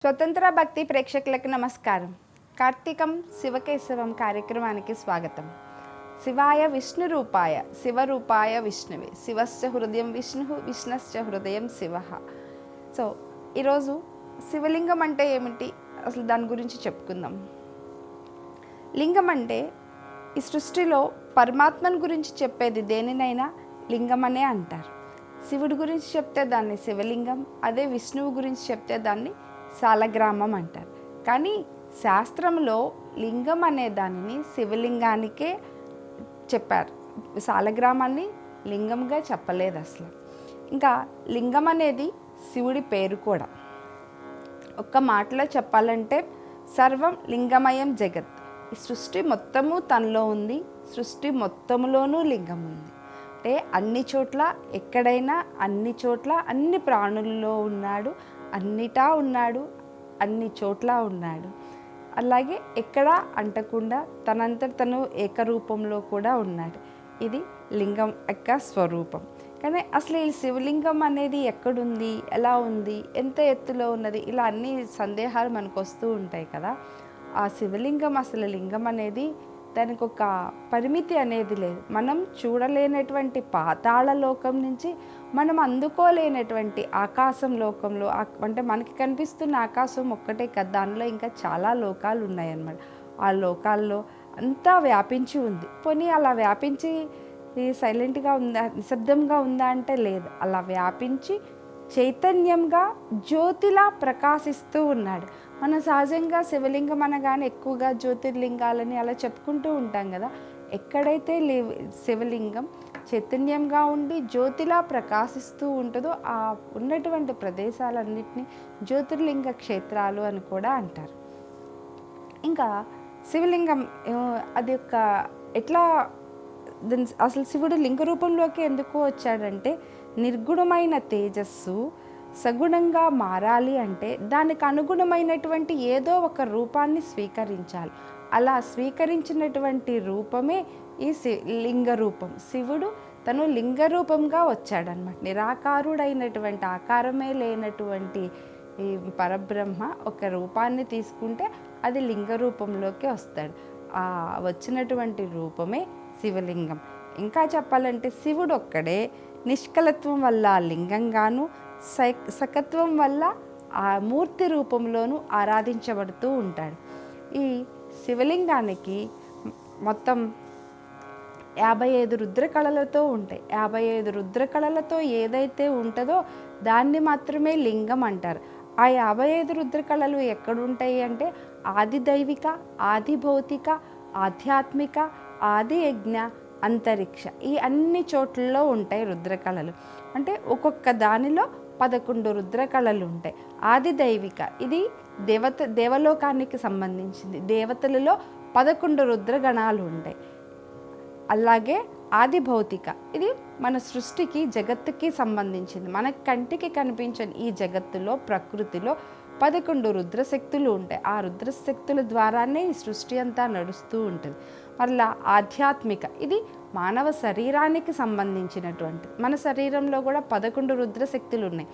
స్వతంత్ర భక్తి ప్రేక్షకులకు నమస్కారం. కార్తీకం శివకేశవం కార్యక్రమానికి స్వాగతం. శివాయ విష్ణు రూపాయ శివరూపాయ విష్ణువే శివశ్చ హృదయం విష్ణు విష్ణశ్చ హృదయం శివ. సో ఈరోజు శివలింగం అంటే ఏమిటి, అసలు దాని గురించి చెప్పుకుందాం. లింగం అంటే ఈ సృష్టిలో పరమాత్మను గురించి చెప్పేది దేనినైనా లింగం అనే అంటారు. శివుడి గురించి చెప్తే దాన్ని శివలింగం, అదే విష్ణువు గురించి చెప్తే దాన్ని సాలగ్రామం అంటారు. కానీ శాస్త్రంలో లింగం అనే దానిని శివలింగానికే చెప్పారు, సాలగ్రామాన్ని లింగంగా చెప్పలేదు అసలు. ఇంకా లింగం అనేది శివుడి పేరు కూడా. ఒక్క మాటలో చెప్పాలంటే సర్వం లింగమయం జగత్. ఈ సృష్టి మొత్తము తనలో ఉంది, సృష్టి మొత్తములోనూ లింగం ఉంది. అంటే అన్ని చోట్ల, ఎక్కడైనా అన్ని చోట్ల, అన్ని ప్రాణుల్లో ఉన్నాడు, అన్నిటా ఉన్నాడు, అన్ని చోట్ల ఉన్నాడు. అలాగే ఎక్కడా అంటకుండా తనంతట తను ఏకరూపంలో కూడా ఉన్నాడు. ఇది లింగం యొక్క స్వరూపం. కానీ అసలు ఈ శివలింగం అనేది ఎక్కడుంది, ఎలా ఉంది, ఎంత ఎత్తులో ఉన్నది, ఇలా అన్ని సందేహాలు మనకు వస్తూ ఉంటాయి కదా. ఆ శివలింగం, అసలు లింగం అనేది దానికి ఒక పరిమితి అనేది లేదు. మనం చూడలేనటువంటి పాతాళ లోకం నుంచి మనం అందుకోలేనటువంటి ఆకాశం లోకంలో, అంటే మనకి కనిపిస్తున్న ఆకాశం ఒక్కటే కదా, దానిలో ఇంకా చాలా లోకాలు ఉన్నాయన్నమాట. ఆ లోకాల్లో అంతా వ్యాపించి ఉంది. పోనీ అలా వ్యాపించి సైలెంట్గా ఉందా, నిశ్శబ్దంగా ఉందా అంటే లేదు. అలా వ్యాపించి చైతన్యంగా జ్యోతిలా ప్రకాశిస్తూ ఉన్నాడు. మనం సహజంగా శివలింగం అనగానే ఎక్కువగా జ్యోతిర్లింగాలని అలా చెప్పుకుంటూ ఉంటాం కదా. ఎక్కడైతే శివలింగం చైతన్యంగా ఉండి జ్యోతిలా ప్రకాశిస్తూ ఉంటుందో ఆ ఉన్నటువంటి ప్రదేశాలన్నింటినీ జ్యోతిర్లింగ క్షేత్రాలు అని కూడా అంటారు. ఇంకా శివలింగం అది ఒక ఎట్లా, అసలు శివుడు లింగ రూపంలోకి ఎందుకు వచ్చాడంటే, నిర్గుణమైన తేజస్సు సగుణంగా మారాలి అంటే దానికి అనుగుణమైనటువంటి ఏదో ఒక రూపాన్ని స్వీకరించాలి. అలా స్వీకరించినటువంటి రూపమే ఈ లింగ రూపం. శివుడు తను లింగ రూపంగా వచ్చాడనమాట. నిరాకారుడైనటువంటి, ఆకారమే లేనటువంటి ఈ పరబ్రహ్మ ఒక రూపాన్ని తీసుకుంటే అది లింగ రూపంలోకి వస్తాడు. ఆ వచ్చినటువంటి రూపమే శివలింగం. ఇంకా చెప్పాలంటే శివుడు ఒక్కడే నిష్కలత్వం వల్ల లింగంగాను, సకత్వం వల్ల ఆ మూర్తి రూపంలోనూ ఆరాధించబడుతూ ఉంటాడు. ఈ శివలింగానికి మొత్తం 55 రుద్రకళలతో ఉంటాయి. 55 రుద్రకళలతో ఏదైతే ఉంటుందో దాన్ని మాత్రమే లింగం అంటారు. ఆ 55 రుద్రకళలు ఎక్కడుంటాయి అంటే ఆది దైవిక, ఆది భౌతిక, ఆధ్యాత్మిక, ఆది యజ్ఞ, అంతరిక్ష, ఈ అన్ని చోట్లలో ఉంటాయి రుద్రకళలు. అంటే ఒక్కొక్క దానిలో 11 రుద్రకళలు ఉంటాయి. ఆది దైవిక ఇది దేవలోకానికి సంబంధించింది. దేవతలలో 11 రుద్రగణాలు ఉంటాయి. అలాగే ఆది భౌతిక ఇది మన సృష్టికి, జగత్తుకి సంబంధించింది. మన కంటికి కనిపించని ఈ జగత్తులో, ప్రకృతిలో 11 రుద్రశక్తులు ఉంటాయి. ఆ రుద్రశక్తుల ద్వారానే ఈ సృష్టి అంతా నడుస్తూ ఉంటుంది. మళ్ళా ఆధ్యాత్మిక ఇది మానవ శరీరానికి సంబంధించినటువంటి, మన శరీరంలో కూడా 11 రుద్రశక్తులు ఉన్నాయి.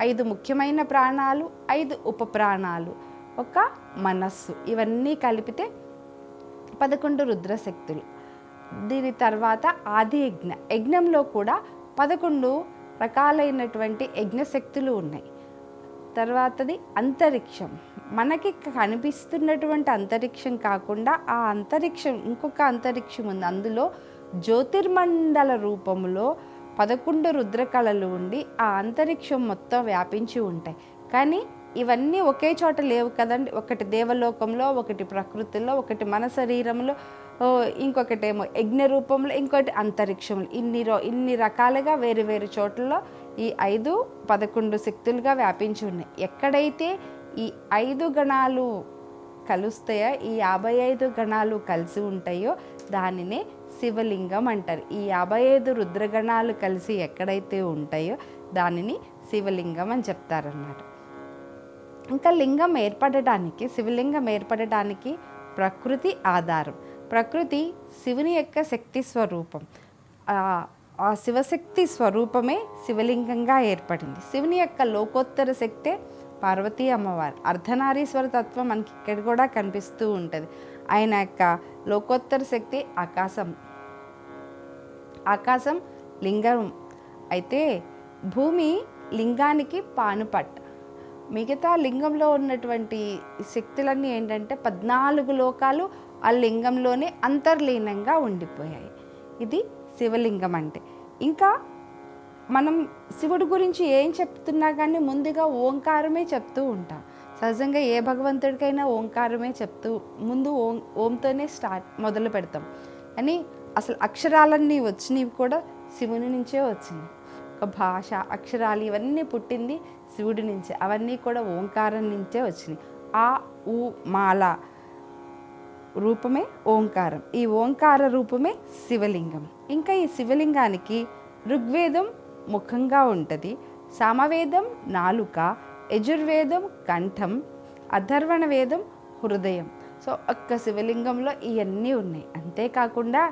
5 ముఖ్యమైన ప్రాణాలు, 5 ఉప ప్రాణాలు, ఒక మనస్సు, ఇవన్నీ కలిపితే 11 రుద్రశక్తులు. దీని తర్వాత ఆది యజ్ఞ, యజ్ఞంలో కూడా 11 రకాలైనటువంటి యజ్ఞశక్తులు ఉన్నాయి. తర్వాతది అంతరిక్షం, మనకి కనిపిస్తున్నటువంటి అంతరిక్షం కాకుండా ఆ అంతరిక్షం, ఇంకొక అంతరిక్షం ఉంది. అందులో జ్యోతిర్మండల రూపంలో 11 రుద్రకళలు ఉండి ఆ అంతరిక్షం మొత్తం వ్యాపించి ఉంటాయి. కానీ ఇవన్నీ ఒకే చోట లేవు కదండి. ఒకటి దేవలోకంలో, ఒకటి ప్రకృతిలో, ఒకటి మన శరీరంలో, ఇంకొకటేమో యజ్ఞ రూపంలో, ఇంకోటి అంతరిక్షంలో. ఇన్ని రకాలుగా వేరు వేరు చోట్లలో ఈ 11 శక్తులుగా వ్యాపించి ఉన్నాయి. ఎక్కడైతే ఈ 5 గణాలు కలుస్తాయో, ఈ 55 గణాలు కలిసి ఉంటాయో దానినే శివలింగం అంటారు. ఈ 55 రుద్రగణాలు కలిసి ఎక్కడైతే ఉంటాయో దానిని శివలింగం అని చెప్తారన్నమాట. ఇంకా లింగం ఏర్పడటానికి, శివలింగం ఏర్పడటానికి ప్రకృతి ఆధారం. ప్రకృతి శివుని యొక్క శక్తి స్వరూపం. ఆ శివశక్తి స్వరూపమే శివలింగంగా ఏర్పడింది. శివుని యొక్క లోకోత్తర శక్తే పార్వతీ అమ్మవారు. అర్ధనారీశ్వర తత్వం మనకి ఇక్కడ కూడా కనిపిస్తూ ఉంటుంది. ఆయన యొక్క లోకోత్తర శక్తి ఆకాశం. ఆకాశం లింగం అయితే భూమి లింగానికి పానుపట్ట. మిగతా లింగంలో ఉన్నటువంటి శక్తులన్నీ ఏంటంటే 14 లోకాలు ఆ లింగంలోనే అంతర్లీనంగా ఉండిపోయాయి. ఇది శివలింగం అంటే. ఇంకా మనం శివుడి గురించి ఏం చెప్తున్నా కానీ ముందుగా ఓంకారమే చెప్తూ ఉంటాం. సహజంగా ఏ భగవంతుడికైనా ఓంకారమే చెప్తూ ముందు ఓంతోనే మొదలు పెడతాం. కానీ అసలు అక్షరాలన్నీ వచ్చినవి కూడా శివుని నుంచే వచ్చినాయి. ఒక భాష, అక్షరాలు ఇవన్నీ పుట్టింది శివుడి నుంచే. అవన్నీ కూడా ఓంకారం నుంచే వచ్చినాయి. ఆ ఊ మాల రూపమే ఓంకారం. ఈ ఓంకార రూపమే శివలింగం. ఇంకా ఈ శివలింగానికి ఋగ్వేదం ముఖంగా ఉంటుంది, సామవేదం నాలుక, యజుర్వేదం కంఠం, అథర్వణ వేదం హృదయం. సో ఒక్క శివలింగంలో ఇవన్నీ ఉన్నాయి. అంతేకాకుండా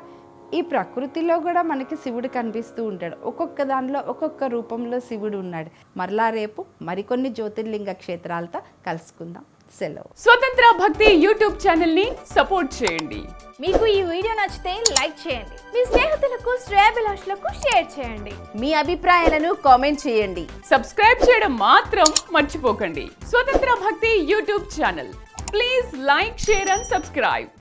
ఈ ప్రకృతిలో కూడా మనకి శివుడు కనిపిస్తూ ఉంటాడు. ఒక్కొక్క దానిలో ఒక్కొక్క రూపంలో శివుడు ఉన్నాడు. మరలా రేపు మరికొన్ని జ్యోతిర్లింగ క్షేత్రాలతో కలుసుకుందాం. సెలవు. స్వతంత్ర భక్తి యూట్యూబ్ ఛానల్ ని సపోర్ట్ చేయండి. మీకు ఈ వీడియో నచ్చితే లైక్ చేయండి, మీ స్నేహితులకు శ్రేయాభిలాషులకు షేర్ చేయండి, మీ అభిప్రాయాలను కామెంట్ చేయండి. సబ్స్క్రైబ్ చేయడం మాత్రం మర్చిపోకండి. స్వతంత్ర భక్తి YouTube channel. Please like, share and subscribe.